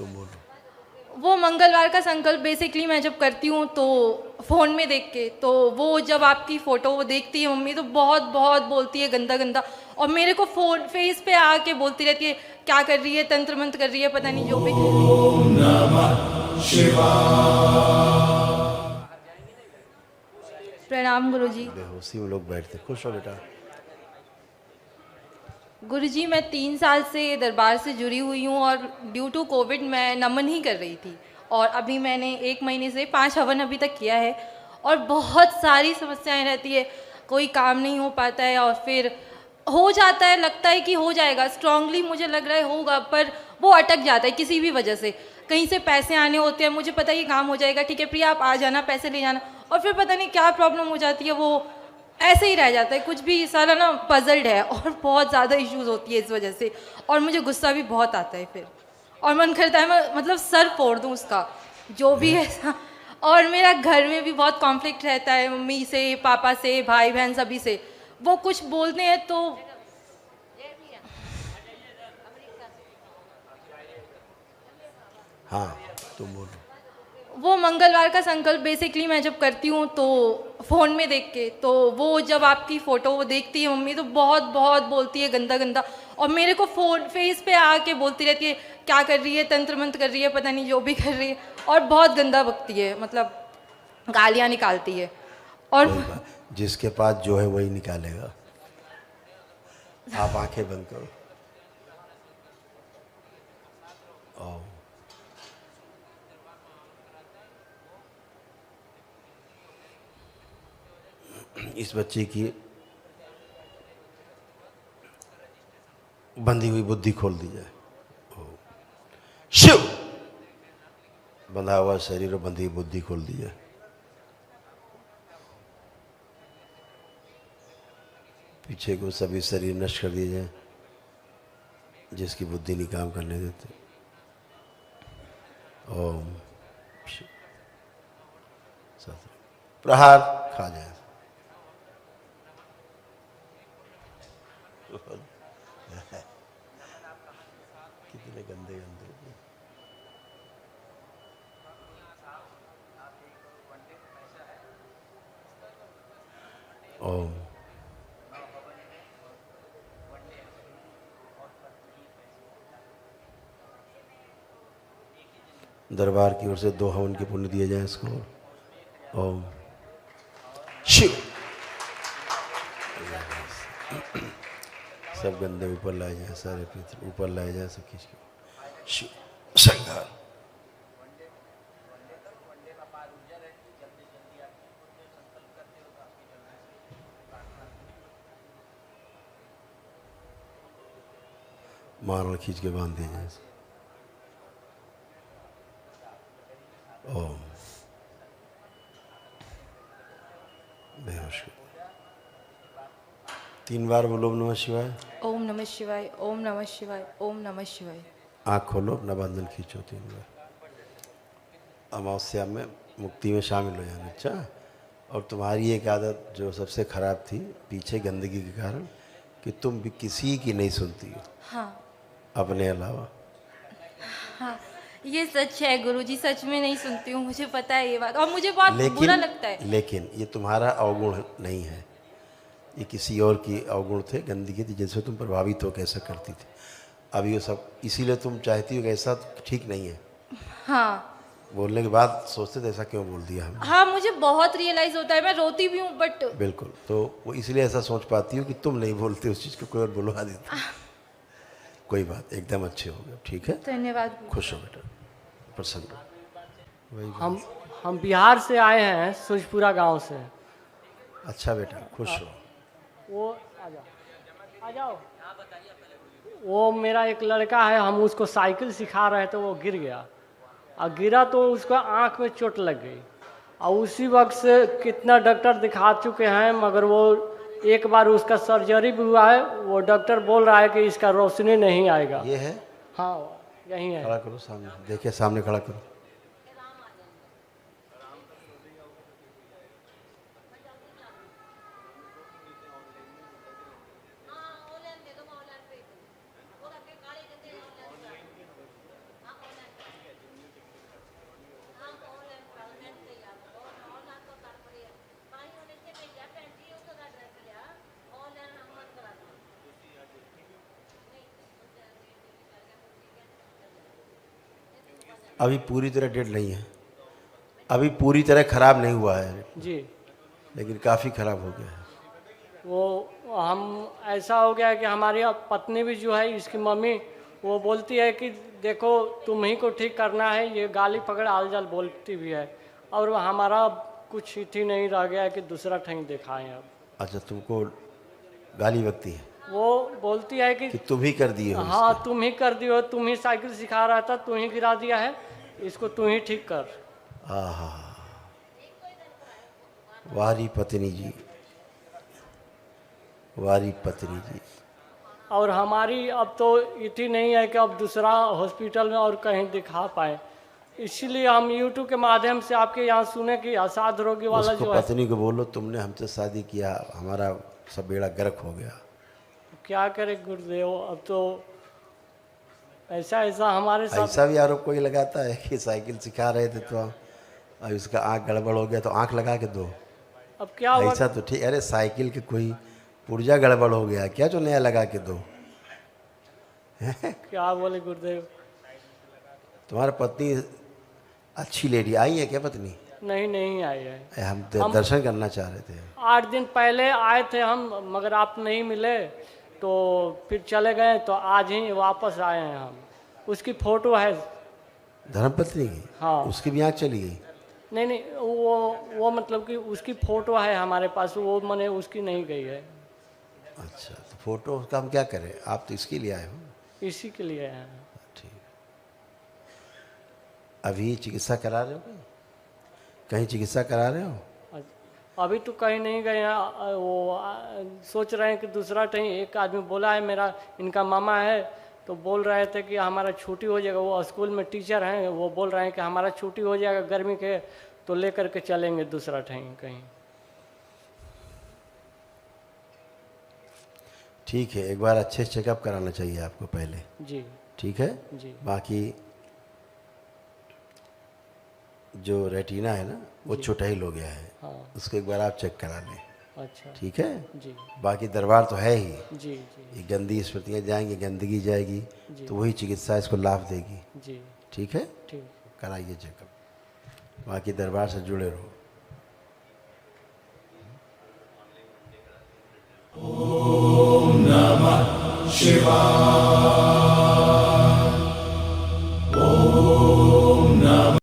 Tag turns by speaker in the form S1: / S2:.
S1: तुम बोलो।
S2: वो मंगलवार का संकल्प बेसिकली मैं जब करती हूँ तो फ़ोन में देख के, तो वो जब आपकी फ़ोटो वो देखती है मम्मी तो बहुत बहुत बोलती है गंदा गंदा, और मेरे को फ़ोन फेस पे आके बोलती रहती है क्या कर रही है, तंत्र मंत्र कर रही है, पता नहीं जो भी।
S1: ओम नमः शिवाय।
S2: प्रणाम गुरुजी।
S1: बेहोशी में लोग बैठते। खुश हो बेटा।
S2: गुरुजी मैं 3 साल से दरबार से जुड़ी हुई हूँ और ड्यू टू कोविड मैं नमन ही कर रही थी, और अभी मैंने 1 महीने से 5 हवन अभी तक किया है, और बहुत सारी समस्याएं रहती है, कोई काम नहीं हो पाता है, और फिर हो जाता है, लगता है कि हो जाएगा, स्ट्रांगली मुझे लग रहा है होगा, पर वो अटक जाता है किसी भी वजह से। कहीं से पैसे आने होते हैं, मुझे पता है ये काम हो जाएगा, ठीक है प्रिया आप आ जाना पैसे ले जाना, और फिर पता नहीं क्या प्रॉब्लम हो जाती है, वो ऐसे ही रह जाता है, कुछ भी सारा ना पजल्ड है, और बहुत ज़्यादा इश्यूज होती है इस वजह से, और मुझे गुस्सा भी बहुत आता है फिर, और मन करता है मैं मतलब सर फोड़ दूँ उसका जो भी है। और मेरा घर में भी बहुत कॉन्फ्लिक्ट रहता है, मम्मी से, पापा से, भाई बहन सभी से, वो कुछ बोलते हैं तो
S1: हाँ तुम बोलो।
S2: वो मंगलवार का संकल्प बेसिकली मैं जब करती हूँ तो फ़ोन में देख के, तो वो जब आपकी फ़ोटो वो देखती है मम्मी तो बहुत बहुत बोलती है गंदा गंदा, और मेरे को फ़ोन फेस पे आके बोलती रहती है क्या कर रही है, तंत्र मंत्र कर रही है, पता नहीं जो भी कर रही है, और बहुत गंदा बकती है, मतलब गालियाँ निकालती है। और
S1: कोई बात, जिसके पास जो है वही निकालेगा। आप आंखें बंद करो। ओम। इस बच्चे की बंधी हुई बुद्धि खोल दी जाए। ओम। शिव। बंधा हुआ शरीर और बंधी हुई बुद्धि खोल दी जाए। पीछे को सभी शरीर नष्ट कर दिए जाए जिसकी बुद्धि नहीं काम करने देते। ओम। शिव। प्रहार खा जाए। कितने गंदे गंदे। ओम। दरबार की ओर से 2 हवन के पुण्य दिए जाए इसको। ओम। शिव। सब गंदे ऊपर लाए जाए, सारे पितर ऊपर लाए जाए, सब खींच के। शिव। संघार। मारण खींच के बांध दिए जाए। ओम। बेहोश। 3 बार बोलो ओम नमः शिवाय।
S2: ओम नमः शिवाय, ओम नमः शिवाय, ओम नमः शिवाय।
S1: आँख खोलो, अपना बंधन खींचो 3 बार। अमावस्या में मुक्ति में शामिल हो जाना। अच्छा, और तुम्हारी एक आदत जो सबसे खराब थी पीछे गंदगी के कारण, कि तुम भी किसी की नहीं सुनती हो
S2: हाँ
S1: अपने अलावा।
S2: हाँ, ये सच है गुरुजी, सच में नहीं सुनती हूँ, मुझे पता है ये बात, और मुझे बहुत बुरा
S1: लेकिन
S2: लगता है।
S1: लेकिन ये तुम्हारा अवगुण नहीं है, ये किसी और की अवगुण थे, गंदगी थी जिनसे तुम प्रभावित हो कैसा करती थी। अभी ये सब इसीलिए तुम चाहती हो कि ऐसा ठीक नहीं है।
S2: हाँ
S1: बोलने के बाद सोचते थे ऐसा क्यों बोल दिया हमने।
S2: हाँ, मुझे बहुत रियलाइज होता है, मैं रोती भी हूँ बट
S1: बिल्कुल, तो वो इसलिए ऐसा सोच पाती हो कि तुम नहीं बोलते उस चीज़ को, कोई और बुलवा देती। कोई बात, एकदम अच्छे हो गए, ठीक है।
S2: धन्यवाद।
S1: खुश हो बेटा, प्रसन्न हो। वही
S3: हम
S1: बात।
S3: हम बिहार से आए हैं, सुजपुरा गांव से।
S1: अच्छा बेटा, खुश हो।
S3: वो आ जाओ। वो मेरा एक लड़का है, हम उसको साइकिल सिखा रहे थे, वो गिर गया, और गिरा तो उसका आँख में चोट लग गई, और उसी वक्त से कितना डॉक्टर दिखा चुके हैं, मगर वो एक बार उसका सर्जरी भी हुआ है, वो डॉक्टर बोल रहा है कि इसका रोशनी नहीं आएगा।
S1: ये है,
S3: हाँ यही है।
S1: खड़ा करो सामने, देखिए सामने खड़ा करो। अभी पूरी तरह डेड नहीं है, अभी पूरी तरह खराब नहीं हुआ है,
S3: जी।
S1: लेकिन काफ़ी खराब हो गया है।
S3: वो हम ऐसा हो गया है कि हमारी अब पत्नी भी जो है, इसकी मम्मी, वो बोलती है कि देखो तुम ही को ठीक करना है, ये गाली पकड़ आलजाल बोलती भी है। और हमारा कुछ ही नहीं रह गया है कि दूसरा ठहीं दिखाएं अब।
S1: अच्छा, तुमको गाली बकती है
S3: वो बोलती है कि
S1: कि तुम ही कर दिए हो
S3: हाँ तुम ही कर दियो, तुम ही साइकिल सिखा रहा था, तुम ही गिरा दिया है, इसको तुम ही ठीक कर।
S1: आहा, वारी पत्नी जी, वारी पत्नी जी।
S3: और हमारी अब तो इतनी नहीं है कि अब दूसरा हॉस्पिटल में और कहीं दिखा पाए, इसीलिए हम यूट्यूब के माध्यम से आपके यहाँ सुने कि असाध रोगी वाला
S1: उसको
S3: जो है।
S1: पत्नी को बोलो तुमने हमसे शादी किया, हमारा सब बेड़ा गर्क हो गया।
S3: क्या करे गुरुदेव, अब तो ऐसा हमारे साथ।
S1: ऐसा भी आरोप कोई लगाता है कि साइकिल सिखा रहे थे तो अब इसका आँख गड़बड़ हो गया तो आँख लगा के दो।
S3: अब क्या हुआ?
S1: ऐसा तो ठीक, अरे साइकिल के कोई पुर्जा गड़बड़ हो गया क्या जो नया लगा के दो।
S3: क्या बोले गुरुदेव?
S1: तुम्हारा पत्नी अच्छी लेडी आई है क्या पत्नी?
S3: नहीं आई है।
S1: हम दर्शन करना चाह रहे थे।
S3: 8 दिन पहले आए थे हम, मगर आप नहीं मिले तो फिर चले गए, तो आज ही वापस आए हैं हम। उसकी फोटो है।
S1: धर्मपत्नी की?
S3: हाँ।
S1: उसकी भी आँख चली गई?
S3: नहीं, वो मतलब कि उसकी फोटो है हमारे पास, वो मैंने उसकी नहीं गई है।
S1: अच्छा, तो फोटो का हम क्या करें, आप तो इसके लिए आए हो।
S3: इसी के लिए है।
S1: ठीक, अभी चिकित्सा करा रहे हो? कहीं चिकित्सा करा रहे हो?
S3: अभी तो कहीं नहीं गए हैं। वो सोच रहे हैं कि दूसरा कहीं, एक आदमी बोला है मेरा, इनका मामा है, तो बोल रहे थे कि हमारा छुट्टी हो जाएगा, वो स्कूल में टीचर हैं, वो बोल रहे हैं कि हमारा छुट्टी हो जाएगा गर्मी के, तो लेकर के चलेंगे दूसरा कहीं।
S1: ठीक है, एक बार अच्छे से चेकअप कराना चाहिए आपको पहले।
S3: जी।
S1: ठीक है
S3: जी।
S1: बाकी जो रेटिना है ना वो चोटाइल हो गया है,
S3: हाँ।
S1: उसको एक बार आप चेक करा लें।
S3: अच्छा।
S1: ठीक है।
S3: जी।
S1: बाकी दरबार तो है ही।
S3: जी।
S1: ये गंदी स्मृतियाँ जाएंगी, गंदगी जाएगी, तो वही चिकित्सा इसको लाभ देगी।
S3: जी।
S1: ठीक है,
S3: ठीक।
S1: कराइए चेकअप, बाकी दरबार से जुड़े रहो।
S4: ओम नमः शिवाय।